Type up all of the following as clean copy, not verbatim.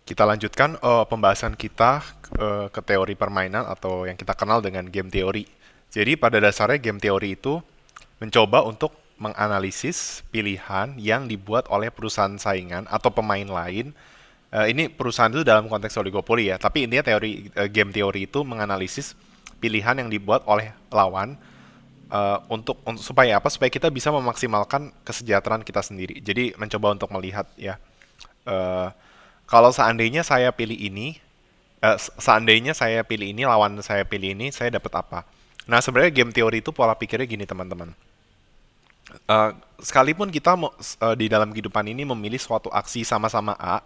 Kita lanjutkan pembahasan kita ke teori permainan atau yang kita kenal dengan game teori. Jadi pada dasarnya game teori itu mencoba untuk menganalisis pilihan yang dibuat oleh perusahaan saingan atau pemain lain. Ini perusahaan itu dalam konteks oligopoli ya, tapi intinya teori game teori itu menganalisis pilihan yang dibuat oleh lawan untuk supaya apa? Supaya kita bisa memaksimalkan kesejahteraan kita sendiri. Jadi mencoba untuk melihat ya, eh, kalau seandainya saya pilih ini, seandainya saya pilih ini, lawan saya pilih ini, saya dapat apa? Nah, sebenarnya game teori itu pola pikirnya gini, teman-teman. Sekalipun kita di dalam kehidupan ini memilih suatu aksi sama-sama A,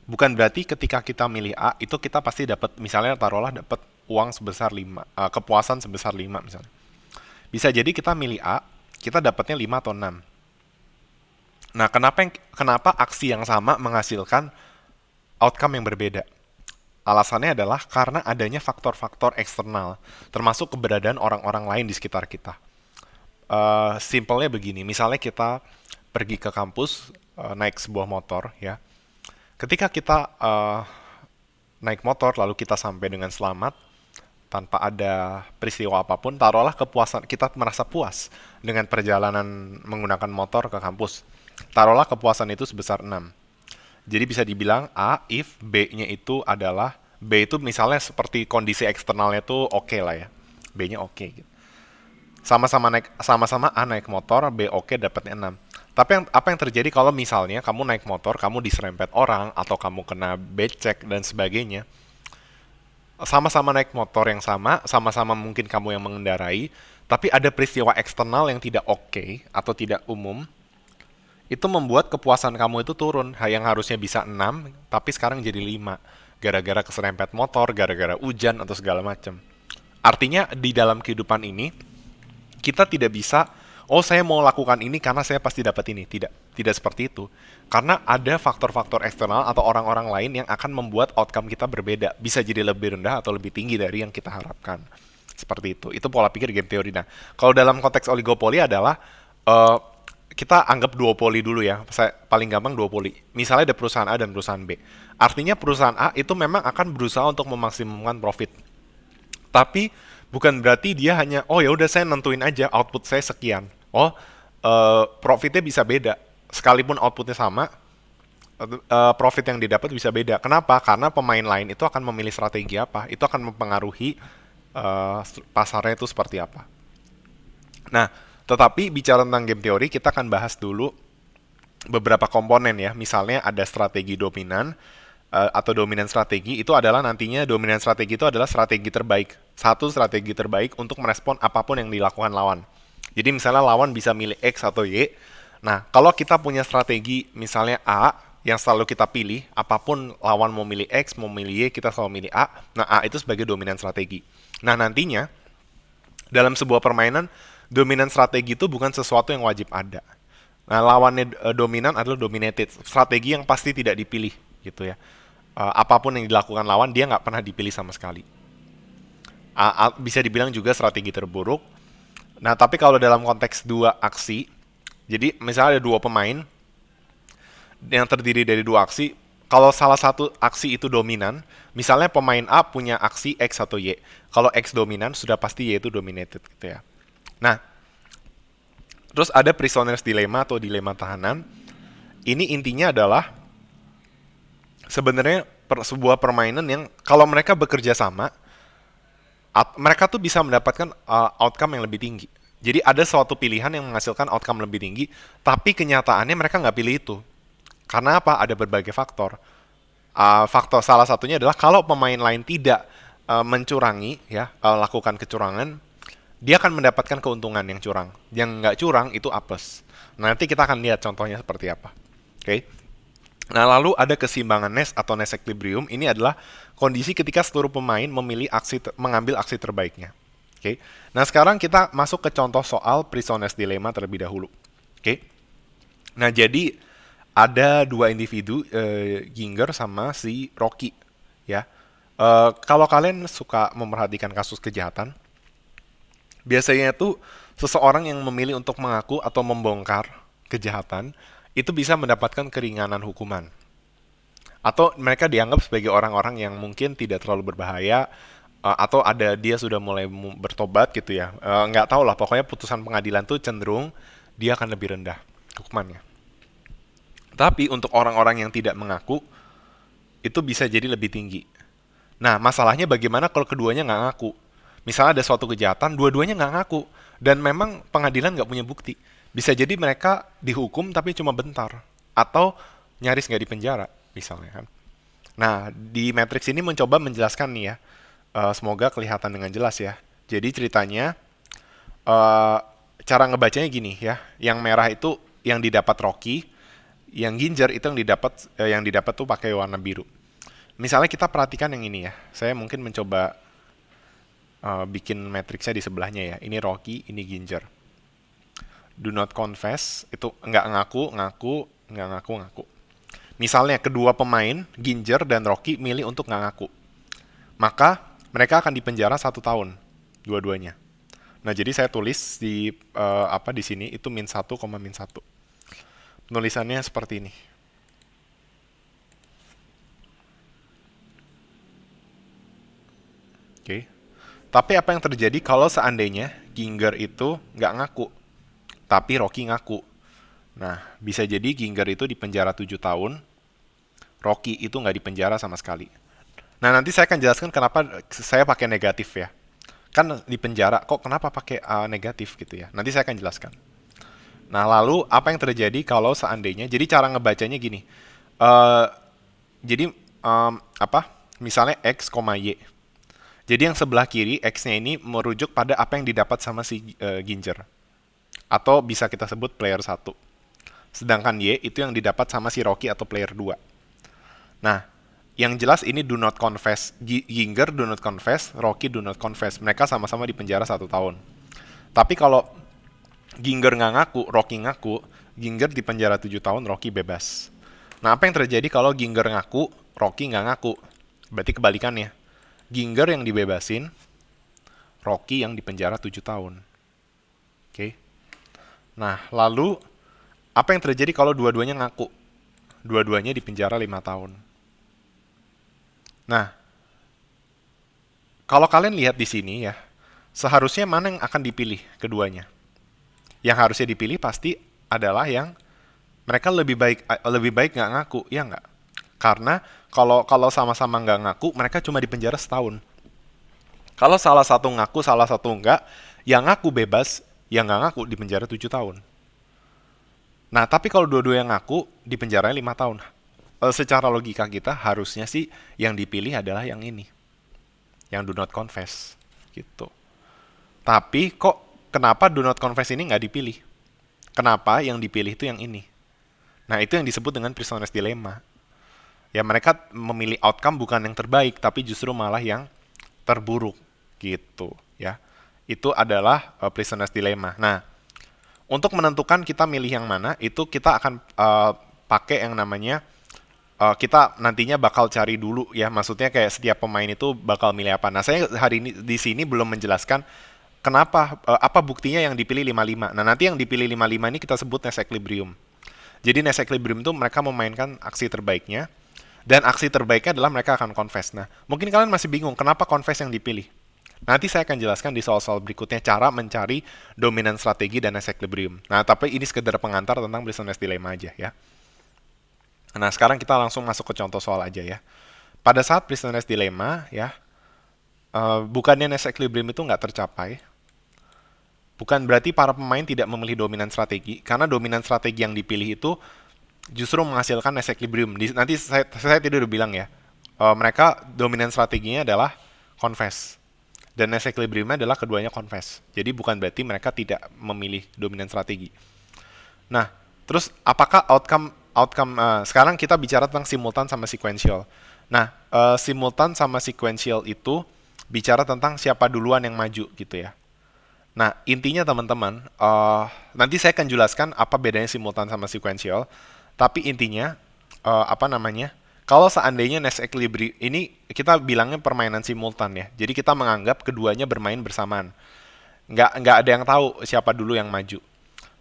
bukan berarti ketika kita milih A, itu kita pasti dapat, misalnya taruhlah dapat uang sebesar 5, kepuasan sebesar 5 misalnya. Bisa jadi kita milih A, kita dapatnya 5 atau 6. Nah, kenapa aksi yang sama menghasilkan outcome yang berbeda? Alasannya adalah karena adanya faktor-faktor eksternal, termasuk keberadaan orang-orang lain di sekitar kita. Simpelnya begini, misalnya kita pergi ke kampus naik sebuah motor, ya. Ketika kita naik motor lalu kita sampai dengan selamat tanpa ada peristiwa apapun, taruhlah kepuasan kita merasa puas dengan perjalanan menggunakan motor ke kampus. Taruhlah kepuasan itu sebesar 6. Jadi bisa dibilang A if B-nya itu adalah B itu misalnya seperti kondisi eksternalnya tuh oke lah ya. B-nya oke gitu. Sama-sama A naik motor, B oke dapatnya 6. Tapi apa yang terjadi kalau misalnya kamu naik motor, kamu diserempet orang atau kamu kena becek dan sebagainya. Sama-sama naik motor yang sama-sama mungkin kamu yang mengendarai, tapi ada peristiwa eksternal yang tidak oke atau tidak umum, itu membuat kepuasan kamu itu turun. Yang harusnya bisa 6 tapi sekarang jadi 5. Gara-gara keserempet motor, gara-gara hujan, atau segala macam. Artinya di dalam kehidupan ini, kita tidak bisa, oh saya mau lakukan ini karena saya pasti dapat ini. Tidak, tidak seperti itu. Karena ada faktor-faktor eksternal atau orang-orang lain yang akan membuat outcome kita berbeda. Bisa jadi lebih rendah atau lebih tinggi dari yang kita harapkan. Seperti itu. Itu pola pikir game teori. Nah, kalau dalam konteks oligopoli adalah eh, kita anggap duopoli dulu ya. Saya paling gampang duopoli. Misalnya ada perusahaan A dan perusahaan B. Artinya perusahaan A itu memang akan berusaha untuk memaksimumkan profit. Tapi bukan berarti dia hanya oh ya udah saya nentuin aja output saya sekian. Oh, profitnya bisa beda. Sekalipun outputnya sama, profit yang didapat bisa beda. Kenapa? Karena pemain lain itu akan memilih strategi apa. Itu akan mempengaruhi pasarnya itu seperti apa. Nah, tetapi bicara tentang game teori, kita akan bahas dulu beberapa komponen ya. Misalnya ada strategi dominan atau dominan strategi itu adalah nantinya dominan strategi itu adalah strategi terbaik. Satu strategi terbaik untuk merespon apapun yang dilakukan lawan. Jadi misalnya lawan bisa milih X atau Y. Nah, kalau kita punya strategi misalnya A yang selalu kita pilih, apapun lawan mau milih X, mau milih Y, kita selalu milih A. Nah, A itu sebagai dominan strategi. Nah, nantinya dalam sebuah permainan, dominan strategi itu bukan sesuatu yang wajib ada. Nah, lawannya dominan adalah dominated, strategi yang pasti tidak dipilih gitu ya. Apapun yang dilakukan lawan dia nggak pernah dipilih sama sekali. Bisa dibilang juga strategi terburuk. Nah, tapi kalau dalam konteks dua aksi, jadi misalnya ada dua pemain yang terdiri dari dua aksi, kalau salah satu aksi itu dominan, misalnya pemain A punya aksi X atau Y. Kalau X dominan, sudah pasti Y itu dominated gitu ya. Nah, terus ada prisoner's dilemma atau dilema tahanan. Ini intinya adalah sebenarnya sebuah permainan yang kalau mereka bekerja sama, mereka tuh bisa mendapatkan outcome yang lebih tinggi. Jadi ada suatu pilihan yang menghasilkan outcome lebih tinggi, tapi kenyataannya mereka nggak pilih itu. Karena apa? Ada berbagai faktor. Faktor salah satunya adalah kalau pemain lain tidak mencurangi, ya, lakukan kecurangan, dia akan mendapatkan keuntungan yang curang. Yang nggak curang itu apes. Nanti kita akan lihat contohnya seperti apa. Oke. Okay? Nah, lalu ada keseimbangan Nash atau Nash equilibrium. Ini adalah kondisi ketika seluruh pemain mengambil aksi terbaiknya. Oke. Okay? Nah, sekarang kita masuk ke contoh soal Prisoner's Dilemma terlebih dahulu. Oke. Okay? Nah, jadi ada dua individu, Ginger sama si Rocky, ya. Kalau kalian suka memperhatikan kasus kejahatan, biasanya itu seseorang yang memilih untuk mengaku atau membongkar kejahatan itu bisa mendapatkan keringanan hukuman. Atau mereka dianggap sebagai orang-orang yang mungkin tidak terlalu berbahaya, atau ada dia sudah mulai bertobat gitu ya. Nggak tahu lah, pokoknya putusan pengadilan tuh cenderung dia akan lebih rendah hukumannya. Tapi untuk orang-orang yang tidak mengaku, itu bisa jadi lebih tinggi. Nah, masalahnya bagaimana kalau keduanya nggak ngaku? Misalnya ada suatu kejahatan, dua-duanya nggak ngaku, dan memang pengadilan nggak punya bukti. Bisa jadi mereka dihukum tapi cuma bentar, atau nyaris nggak dipenjara, misalnya kan. Nah, di Matrix ini mencoba menjelaskan nih ya, semoga kelihatan dengan jelas ya. Jadi ceritanya, eh, cara ngebacanya gini ya, yang merah itu yang didapat Rocky, yang ginger itu yang didapat tuh pakai warna biru. Misalnya kita perhatikan yang ini ya. Saya mungkin mencoba bikin matriksnya di sebelahnya ya. Ini Rocky, ini Ginger. Do not confess itu nggak ngaku, ngaku, nggak ngaku, ngaku. Misalnya kedua pemain Ginger dan Rocky milih untuk nggak ngaku, maka mereka akan dipenjara 1 tahun, dua-duanya. Nah jadi saya tulis di apa di sini itu -1, -1. Penulisannya seperti ini. Oke. Tapi apa yang terjadi kalau seandainya Ginger itu nggak ngaku, tapi Rocky ngaku? Nah, bisa jadi Ginger itu dipenjara 7 tahun, Rocky itu nggak dipenjara sama sekali. Nah, nanti saya akan jelaskan kenapa saya pakai negatif ya. Kan di penjara, kok kenapa pakai negatif gitu ya. Nanti saya akan jelaskan. Nah, lalu apa yang terjadi kalau seandainya, jadi cara ngebacanya gini. Eh, jadi apa? Misalnya X, Y. Jadi yang sebelah kiri, X-nya ini merujuk pada apa yang didapat sama si Ginger. Atau bisa kita sebut player 1. Sedangkan Y itu yang didapat sama si Rocky atau player 2. Nah, yang jelas ini do not confess. Ginger do not confess, Rocky do not confess. Mereka sama-sama di penjara 1 tahun. Tapi kalau Ginger nggak ngaku, Rocky ngaku, Ginger di penjara 7 tahun, Rocky bebas. Nah, apa yang terjadi kalau Ginger ngaku, Rocky nggak ngaku? Berarti kebalikannya. Ginger yang dibebasin, Rocky yang dipenjara 7 tahun. Oke. Nah, lalu apa yang terjadi kalau dua-duanya ngaku? Dua-duanya dipenjara 5 tahun. Nah, kalau kalian lihat di sini ya, seharusnya mana yang akan dipilih keduanya? Yang harusnya dipilih pasti adalah yang mereka lebih baik nggak ngaku, ya nggak? Karena kalau sama-sama nggak ngaku, mereka cuma dipenjara setahun. Kalau salah satu ngaku, salah satu enggak, yang ngaku bebas, yang nggak ngaku dipenjara 7 tahun. Nah, tapi kalau dua-dua yang ngaku, dipenjara 5 tahun. Secara logika kita, harusnya sih yang dipilih adalah yang ini. Yang do not confess. Gitu. Tapi kok kenapa do not confess ini nggak dipilih? Kenapa yang dipilih itu yang ini? Nah, itu yang disebut dengan prisoner's dilemma. Ya, mereka memilih outcome bukan yang terbaik, tapi justru malah yang terburuk. Gitu, ya. Itu adalah prisoner's dilemma. Nah, untuk menentukan kita milih yang mana, itu kita akan pakai yang namanya, kita nantinya bakal cari dulu ya, maksudnya kayak setiap pemain itu bakal milih apa. Nah, saya hari ini di sini belum menjelaskan kenapa, apa buktinya yang dipilih 55. Nah, nanti yang dipilih 55 ini kita sebut Ness Equilibrium. Jadi Ness Equilibrium itu mereka memainkan aksi terbaiknya, dan aksi terbaiknya adalah mereka akan confess. Nah, mungkin kalian masih bingung kenapa confess yang dipilih. Nanti saya akan jelaskan di soal-soal berikutnya cara mencari dominan strategi dan Ness Equilibrium. Nah, tapi ini sekedar pengantar tentang Prisoner's Dilemma aja ya. Nah, sekarang kita langsung masuk ke contoh soal aja ya. Pada saat Prisoner's Dilemma ya, bukannya Ness Equilibrium itu nggak tercapai, bukan berarti para pemain tidak memilih dominan strategi, karena dominan strategi yang dipilih itu justru menghasilkan Ness Equilibrium. Nanti saya tidak udah bilang ya, mereka dominan strateginya adalah confess. Dan Ness Equilibriumnya adalah keduanya confess. Jadi bukan berarti mereka tidak memilih dominan strategi. Nah, terus apakah outcome sekarang kita bicara tentang simultan sama sequential. Nah, simultan sama sequential itu bicara tentang siapa duluan yang maju gitu ya. Nah, intinya teman-teman, nanti saya akan jelaskan apa bedanya simultan sama sequential. Tapi intinya, apa namanya? Kalau seandainya Ness Equilibrium ini kita bilangnya permainan simultan ya. Jadi kita menganggap keduanya bermain bersamaan. Nggak ada yang tahu siapa dulu yang maju.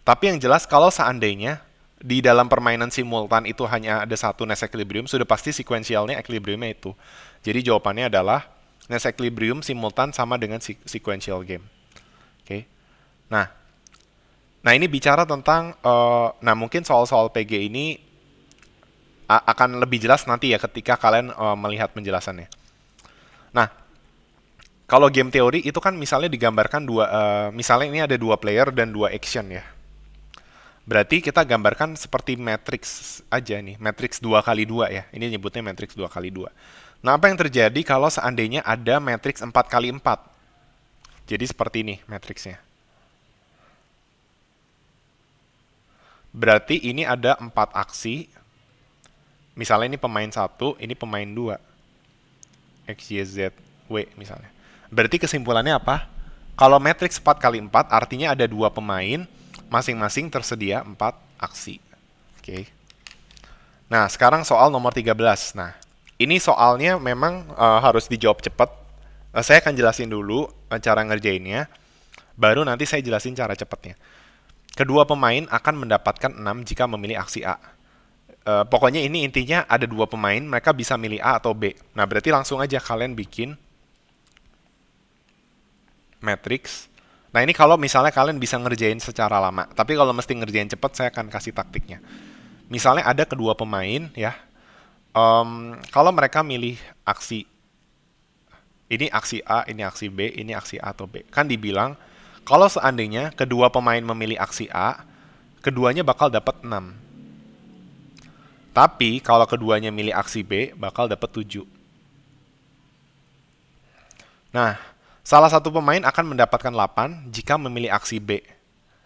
Tapi yang jelas kalau seandainya di dalam permainan simultan itu hanya ada satu Nest Equilibrium, sudah pasti sequentialnya equilibriumnya itu. Jadi jawabannya adalah Nest Equilibrium simultan sama dengan sequential game. Oke. Nah, nah ini bicara tentang, nah mungkin soal-soal PG ini akan lebih jelas nanti ya ketika kalian melihat penjelasannya. Nah, kalau game teori itu kan misalnya digambarkan dua, misalnya ini ada dua player dan dua action ya. Berarti kita gambarkan seperti matrix aja nih, matrix 2 kali 2 ya. Ini nyebutnya matrix 2 kali 2. Nah, apa yang terjadi kalau seandainya ada matrix 4 kali 4? Jadi seperti ini matriksnya. Berarti ini ada 4 aksi. Misalnya ini pemain 1, ini pemain 2. X, Y, Z, W misalnya. Berarti kesimpulannya apa? Kalau matrix 4 kali 4 artinya ada dua pemain, masing-masing tersedia 4 aksi. Oke. Nah, sekarang soal nomor 13. Nah, ini soalnya memang harus dijawab cepat. Saya akan jelasin dulu cara ngerjainnya, baru nanti saya jelasin cara cepatnya. Kedua pemain akan mendapatkan 6 jika memilih aksi A. Pokoknya ini intinya ada dua pemain, mereka bisa milih A atau B. Nah, berarti langsung aja kalian bikin matrix. Nah, ini kalau misalnya kalian bisa ngerjain secara lama. Tapi kalau mesti ngerjain cepat, saya akan kasih taktiknya. Misalnya ada kedua pemain ya. Kalau mereka milih aksi, ini aksi A, ini aksi B, ini aksi A atau B. Kan dibilang, kalau seandainya kedua pemain memilih aksi A, keduanya bakal dapat 6. Tapi kalau keduanya milih aksi B, bakal dapat 7. Nah, salah satu pemain akan mendapatkan 8 jika memilih aksi B.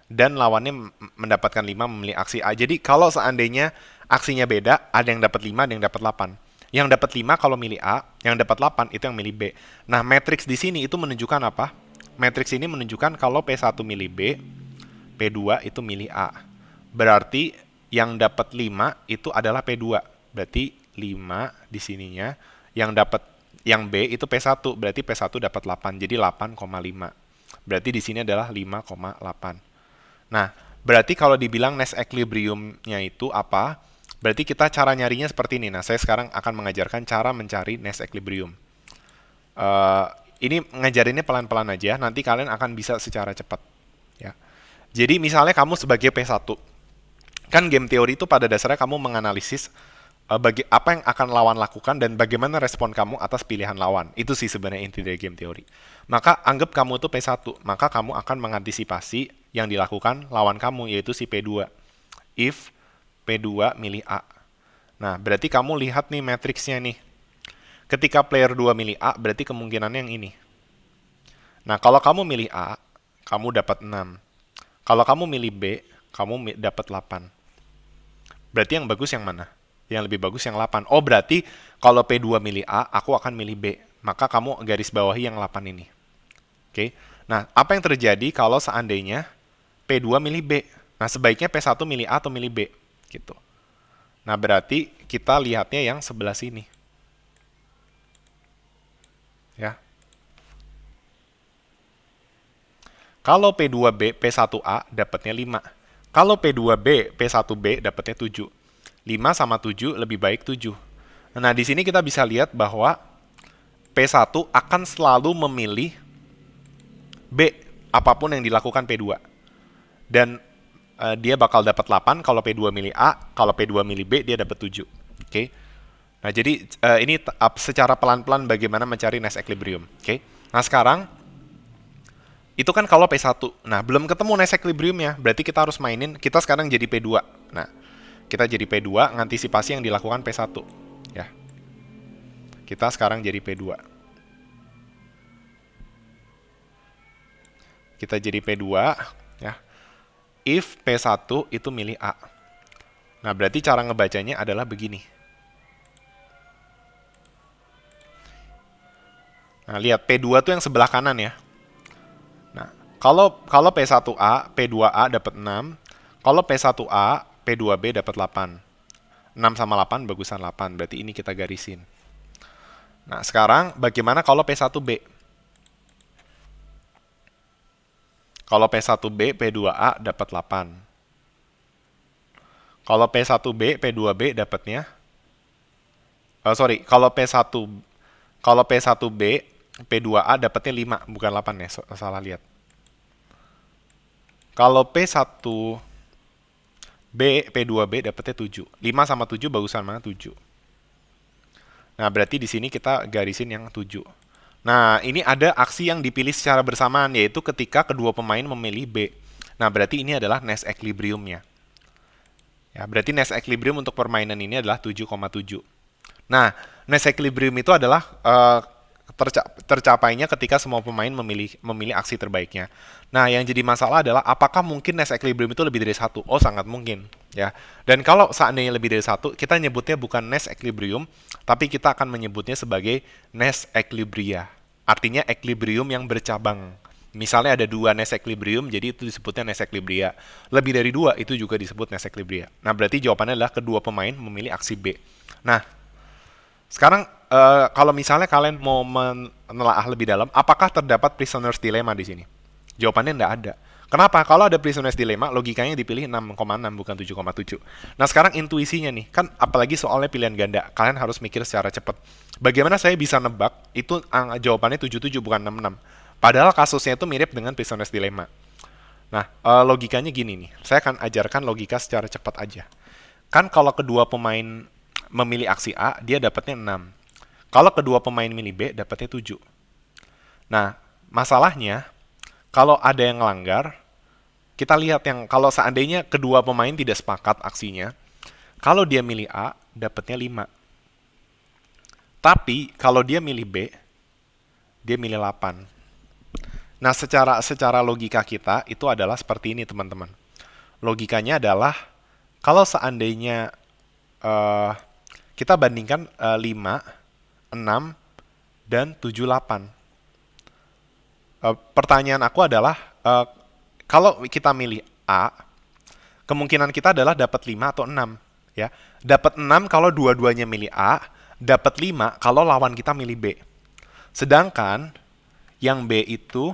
Dan lawannya mendapatkan 5 memilih aksi A. Jadi kalau seandainya aksinya beda, ada yang dapat 5, ada yang dapat 8. Yang dapat 5 kalau milih A, yang dapat 8 itu yang milih B. Nah, matriks di sini itu menunjukkan apa? Matriks ini menunjukkan kalau P1 milih B, P2 itu milih A. Berarti yang dapat 5 itu adalah P2. Berarti 5 di sininya. Yang B itu P1, berarti P1 dapat 8. Jadi 8,5. Berarti di sini adalah 5,8. Nah, berarti kalau dibilang Nest Equilibrium-nya itu apa? Berarti kita cara nyarinya seperti ini. Nah, saya sekarang akan mengajarkan cara mencari Nest Equilibrium. Uh, ini ngajarinnya pelan-pelan aja, nanti kalian akan bisa secara cepat. Ya. Jadi misalnya kamu sebagai P1, kan game teori itu pada dasarnya kamu menganalisis apa yang akan lawan lakukan dan bagaimana respon kamu atas pilihan lawan. Itu sih sebenarnya inti dari game teori. Maka anggap kamu itu P1, maka kamu akan mengantisipasi yang dilakukan lawan kamu, yaitu si P2. If P2 milih A. Nah, berarti kamu lihat nih matriksnya nih. Ketika player 2 milih A, berarti kemungkinannya yang ini. Nah, kalau kamu milih A, kamu dapat 6. Kalau kamu milih B, kamu dapat 8. Berarti yang bagus yang mana? Yang lebih bagus yang 8. Oh, berarti kalau P2 milih A, aku akan milih B. Maka kamu garis bawahi yang 8 ini. Oke. Nah, apa yang terjadi kalau seandainya P2 milih B? Nah, sebaiknya P1 milih A atau milih B? Gitu. Nah, berarti kita lihatnya yang sebelah sini. Ya. Kalau P2B, P1A dapatnya 5. Kalau P2B, P1B dapatnya 7. 5 sama 7 lebih baik 7. Nah, di sini kita bisa lihat bahwa P1 akan selalu memilih B, apapun yang dilakukan P2. Dan dia bakal dapat 8 kalau P2 milih A, kalau P2 milih B dia dapat 7. Oke. Nah, jadi ini secara pelan-pelan bagaimana mencari Nest Equilibrium. Oke. Nah, sekarang itu kan kalau P1. Nah, belum ketemu Nest Equilibrium-nya, berarti kita harus mainin, kita sekarang jadi P2. Nah, kita jadi P2, ngantisipasi yang dilakukan P1. Ya. Kita sekarang jadi P2. Kita jadi P2, ya. If P1 itu milih A. Nah, berarti cara ngebacanya adalah begini. Nah, lihat P2 tuh yang sebelah kanan ya. Nah, kalau P1A, P2A dapat 6. Kalau P1A, P2B dapat 8. 6 sama 8 bagusan 8, berarti ini kita garisin. Nah, sekarang bagaimana kalau P1B? Kalau P1B, P2A dapat 8. Kalau P1B, P2B dapatnya, sorry, kalau P1B, P2A dapatnya 5, bukan 8 ya, salah lihat. Kalau P1B, P2B dapatnya 7. 5 sama 7 bagusan mana? 7. Nah, berarti di sini kita garisin yang 7. Nah, ini ada aksi yang dipilih secara bersamaan, yaitu ketika kedua pemain memilih B. Nah, berarti ini adalah Nash equilibrium-nya. Ya, berarti Nash equilibrium untuk permainan ini adalah 7,7. Nah, Nash equilibrium itu adalah tercapainya ketika semua pemain memilih aksi terbaiknya. Nah, yang jadi masalah adalah apakah mungkin Nash equilibrium itu lebih dari satu? Oh, sangat mungkin, ya. Dan kalau seandainya lebih dari satu, kita nyebutnya bukan Nash equilibrium, tapi kita akan menyebutnya sebagai Nash equilibria. Artinya equilibrium yang bercabang. Misalnya ada 2 Nash equilibrium, jadi itu disebutnya Nash equilibria. Lebih dari 2, itu juga disebut Nash equilibria. Nah, berarti jawabannya adalah kedua pemain memilih aksi B. Nah, sekarang kalau misalnya kalian mau menelaah lebih dalam, apakah terdapat prisoner's dilemma di sini? Jawabannya tidak ada. Kenapa? Kalau ada prisoner's dilemma, logikanya dipilih 6,6 bukan 7,7. Nah, sekarang intuisinya nih, kan apalagi soalnya pilihan ganda, kalian harus mikir secara cepat. Bagaimana saya bisa nebak itu jawabannya 77 bukan 66? Padahal kasusnya itu mirip dengan prisoner's dilemma. Nah, logikanya gini nih. Saya akan ajarkan logika secara cepat aja. Kan kalau kedua pemain memilih aksi A, dia dapatnya 6. Kalau kedua pemain milih B, dapatnya 7. Nah, masalahnya, kalau ada yang melanggar, kita lihat yang kalau seandainya kedua pemain tidak sepakat aksinya, kalau dia milih A, dapatnya 5. Tapi, kalau dia milih B, dia milih 8. Nah, secara logika kita, itu adalah seperti ini, teman-teman. Logikanya adalah, kalau seandainya kita bandingkan 5, 6, dan 7, 8. Pertanyaan aku adalah, kalau kita milih A, kemungkinan kita adalah dapat 5 atau 6. Ya. Dapat 6 kalau dua-duanya milih A, dapat 5 kalau lawan kita milih B. Sedangkan, yang B itu,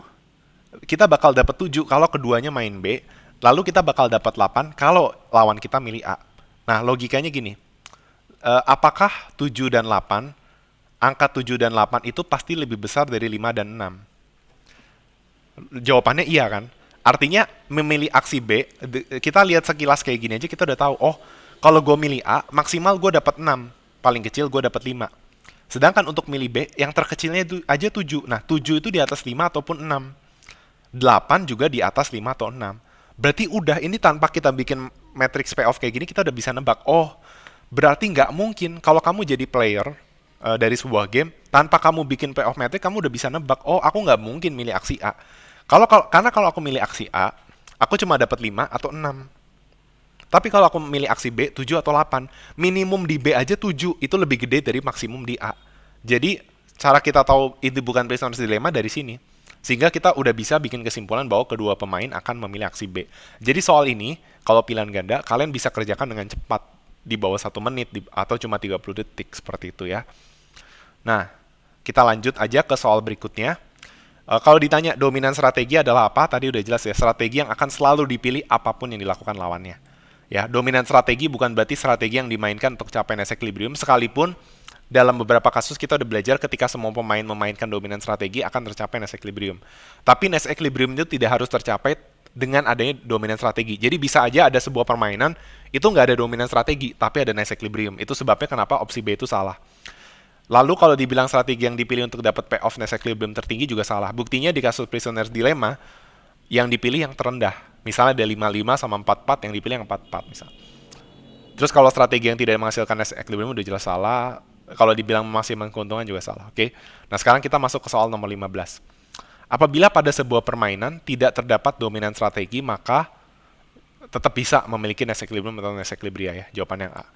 kita bakal dapat 7 kalau keduanya main B, lalu kita bakal dapat 8 kalau lawan kita milih A. Nah, logikanya gini, apakah 7 dan 8, angka 7 dan 8 itu pasti lebih besar dari 5 dan 6? Jawabannya iya kan? Artinya memilih aksi B, kita lihat sekilas kayak gini aja kita udah tahu, oh kalau gue milih A, maksimal gue dapat 6, paling kecil gue dapat 5. Sedangkan untuk milih B, yang terkecilnya itu aja 7. Nah, 7 itu di atas 5 ataupun 6. 8 juga di atas 5 atau 6. Berarti udah ini tanpa kita bikin matrix payoff kayak gini, kita udah bisa nebak, oh berarti nggak mungkin kalau kamu jadi player dari sebuah game, tanpa kamu bikin payoff matrix, kamu udah bisa nebak, oh aku nggak mungkin milih aksi A. Karena kalau aku milih aksi A, aku cuma dapat 5 atau 6. Tapi kalau aku milih aksi B, 7 atau 8, minimum di B aja 7, itu lebih gede dari maksimum di A. Jadi, cara kita tahu itu bukan prisoner's dilemma dari sini. Sehingga kita udah bisa bikin kesimpulan bahwa kedua pemain akan memilih aksi B. Jadi soal ini, kalau pilihan ganda, kalian bisa kerjakan dengan cepat. Di bawah 1 menit, atau cuma 30 detik, seperti itu ya. Nah, kita lanjut aja ke soal berikutnya. Kalau ditanya dominan strategi adalah apa, tadi udah jelas ya, strategi yang akan selalu dipilih apapun yang dilakukan lawannya. Ya, dominan strategi bukan berarti strategi yang dimainkan untuk capai Nash equilibrium, sekalipun dalam beberapa kasus kita udah belajar ketika semua pemain memainkan dominan strategi akan tercapai Nash equilibrium. Tapi Nash equilibrium itu tidak harus tercapai dengan adanya dominan strategi. Jadi bisa aja ada sebuah permainan itu nggak ada dominan strategi, tapi ada Nash equilibrium. Itu sebabnya kenapa opsi B itu salah. Lalu kalau dibilang strategi yang dipilih untuk dapat payoff Nash equilibrium tertinggi juga salah. Buktinya di kasus Prisoner's Dilemma, yang dipilih yang terendah. Misalnya ada 55 sama 44, yang dipilih yang 44 misal. Terus kalau strategi yang tidak menghasilkan Nash equilibrium udah jelas salah. Kalau dibilang memaksimalkan keuntungan juga salah. Oke. Nah, sekarang kita masuk ke soal nomor 15. Apabila pada sebuah permainan tidak terdapat dominan strategi, maka tetap bisa memiliki Nash equilibrium atau Nash equilibria ya. Jawabannya yang A.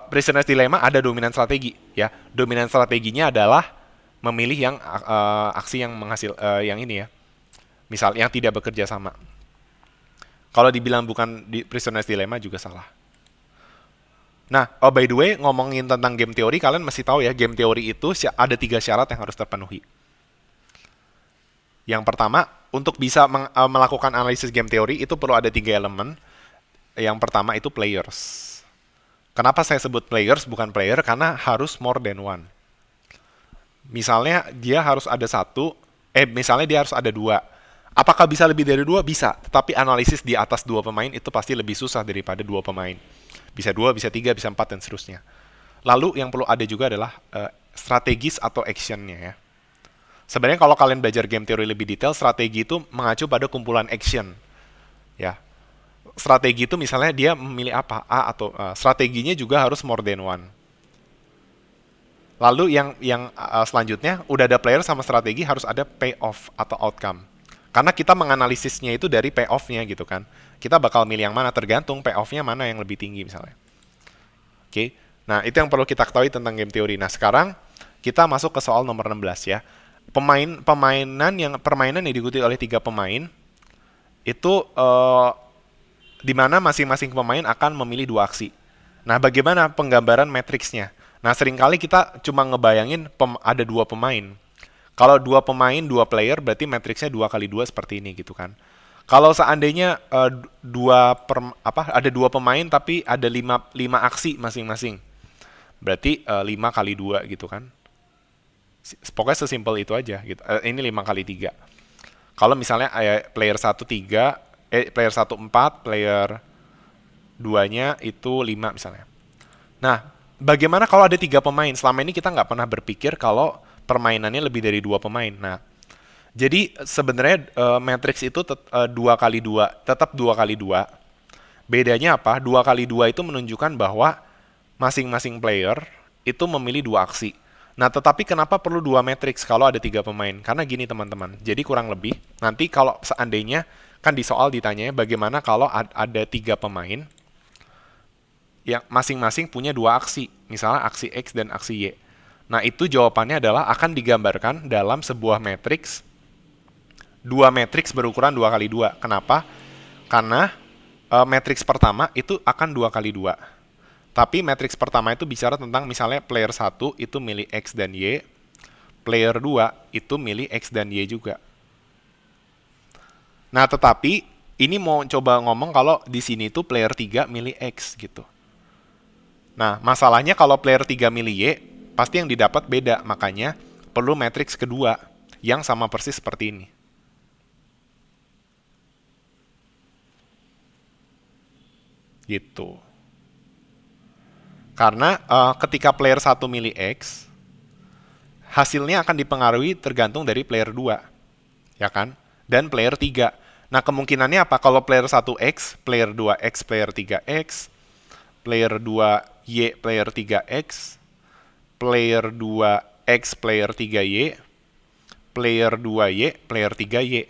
Prisoner's Dilemma ada dominan strategi ya. Dominan strateginya adalah memilih yang aksi yang yang ini ya. Misal yang tidak bekerja sama. Kalau dibilang bukan di Prisoner's Dilemma juga salah. Nah, by the way, ngomongin tentang game teori, kalian mesti tahu ya, game teori itu ada 3 syarat yang harus terpenuhi. Yang pertama, untuk bisa melakukan analisis game teori itu perlu ada 3 elemen. yang pertama itu players. Kenapa saya sebut players bukan player? Karena harus more than one. Misalnya dia harus ada satu, misalnya dia harus ada dua. Apakah bisa lebih dari dua? Bisa. Tetapi analisis di atas dua pemain itu pasti lebih susah daripada dua pemain. Bisa dua, bisa tiga, bisa empat, dan seterusnya. Lalu yang perlu ada juga adalah strategis atau actionnya ya. Sebenarnya kalau kalian belajar game teori lebih detail, strategi itu mengacu pada kumpulan action. Ya, strategi itu misalnya dia memilih apa, A atau strateginya juga harus more than one. Lalu yang selanjutnya udah ada player sama strategi harus ada payoff atau outcome. Karena kita menganalisisnya itu dari payoff-nya gitu kan. Kita bakal milih yang mana tergantung payoff-nya mana yang lebih tinggi misalnya. Oke. Nah, itu yang perlu kita ketahui tentang game teori. Nah, sekarang kita masuk ke soal nomor 16 ya. Permainan yang diikuti oleh 3 pemain itu di mana masing-masing pemain akan memilih 2 aksi. Nah, bagaimana penggambaran matriksnya? Nah, seringkali kita cuma ngebayangin ada 2 pemain. Kalau 2 pemain, 2 player, berarti matriksnya 2 kali 2 seperti ini gitu kan. Kalau seandainya ada 2 pemain tapi ada 5 aksi masing-masing. Berarti 5 kali 2 gitu kan. Pokoknya sesimpel itu aja gitu. Ini 5 kali 3. Kalau misalnya player 1 3, player 1 4, player 2-nya itu 5 misalnya. Nah, bagaimana kalau ada 3 pemain? Selama ini kita nggak pernah berpikir kalau permainannya lebih dari 2 pemain. Nah, jadi sebenarnya matriks itu 2 kali 2, tetap 2 kali 2. Bedanya apa? 2 kali 2 itu menunjukkan bahwa masing-masing player itu memilih 2 aksi. Nah, tetapi kenapa perlu 2 matriks kalau ada 3 pemain? Karena gini teman-teman, jadi kurang lebih, nanti kalau seandainya, kan di soal ditanya bagaimana kalau ada 3 pemain yang masing-masing punya 2 aksi, misalnya aksi X dan aksi Y. Nah, itu jawabannya adalah akan digambarkan dalam sebuah matriks, 2 matriks berukuran 2 kali 2. Kenapa? Karena matriks pertama itu akan 2 kali 2. Tapi matriks pertama itu bicara tentang misalnya player 1 itu milih X dan Y, player 2 itu milih X dan Y juga. Nah, tetapi ini mau coba ngomong kalau di sini tuh player 3 milih X gitu. Nah, masalahnya kalau player 3 milih Y, pasti yang didapat beda. Makanya perlu matriks kedua yang sama persis seperti ini. Gitu. Karena ketika player 1 milih X, hasilnya akan dipengaruhi tergantung dari player 2. Ya kan? Dan player 3. Nah, kemungkinannya apa? Kalau player 1 X, player 2 X, player 3 X, player 2 Y, player 3 X, player 2 X, player 3 Y, player 2 Y, player 3 Y.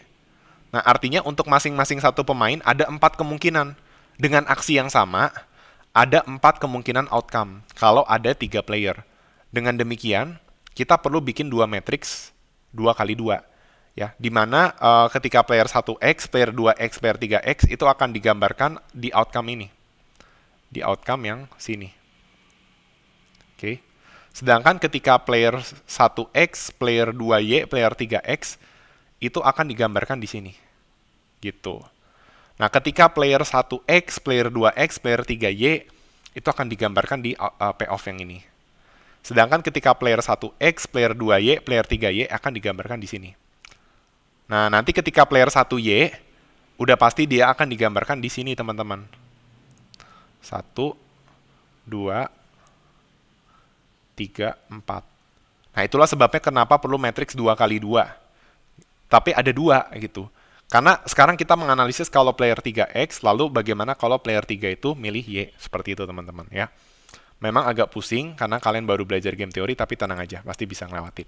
Nah, artinya untuk masing-masing satu pemain ada 4 kemungkinan. Dengan aksi yang sama, ada 4 kemungkinan outcome kalau ada 3 player. Dengan demikian, kita perlu bikin 2 matriks 2 kali 2. Ya, di mana ketika player 1X, player 2X, player 3X itu akan digambarkan di outcome ini. Di outcome yang sini. Oke. Sedangkan ketika player 1X, player 2Y, player 3X itu akan digambarkan di sini. Gitu. Nah, ketika player 1X, player 2X, player 3Y itu akan digambarkan di payoff yang ini. Sedangkan ketika player 1X, player 2Y, player 3Y akan digambarkan di sini. Nah, nanti ketika player 1Y, udah pasti dia akan digambarkan di sini, teman-teman. 1, 2, 3, 4. Nah, itulah sebabnya kenapa perlu matriks 2 kali 2. Tapi ada 2 gitu. Karena sekarang kita menganalisis kalau player 3X, lalu bagaimana kalau player 3 itu milih Y. Seperti itu, teman-teman ya. Memang agak pusing karena kalian baru belajar game teori, tapi tenang aja, pasti bisa ngelewatin.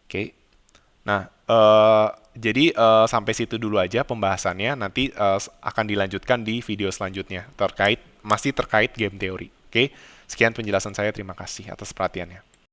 Oke. Nah, jadi sampai situ dulu aja pembahasannya. Nanti akan dilanjutkan di video selanjutnya masih terkait game teori. Oke. Sekian penjelasan saya. Terima kasih atas perhatiannya.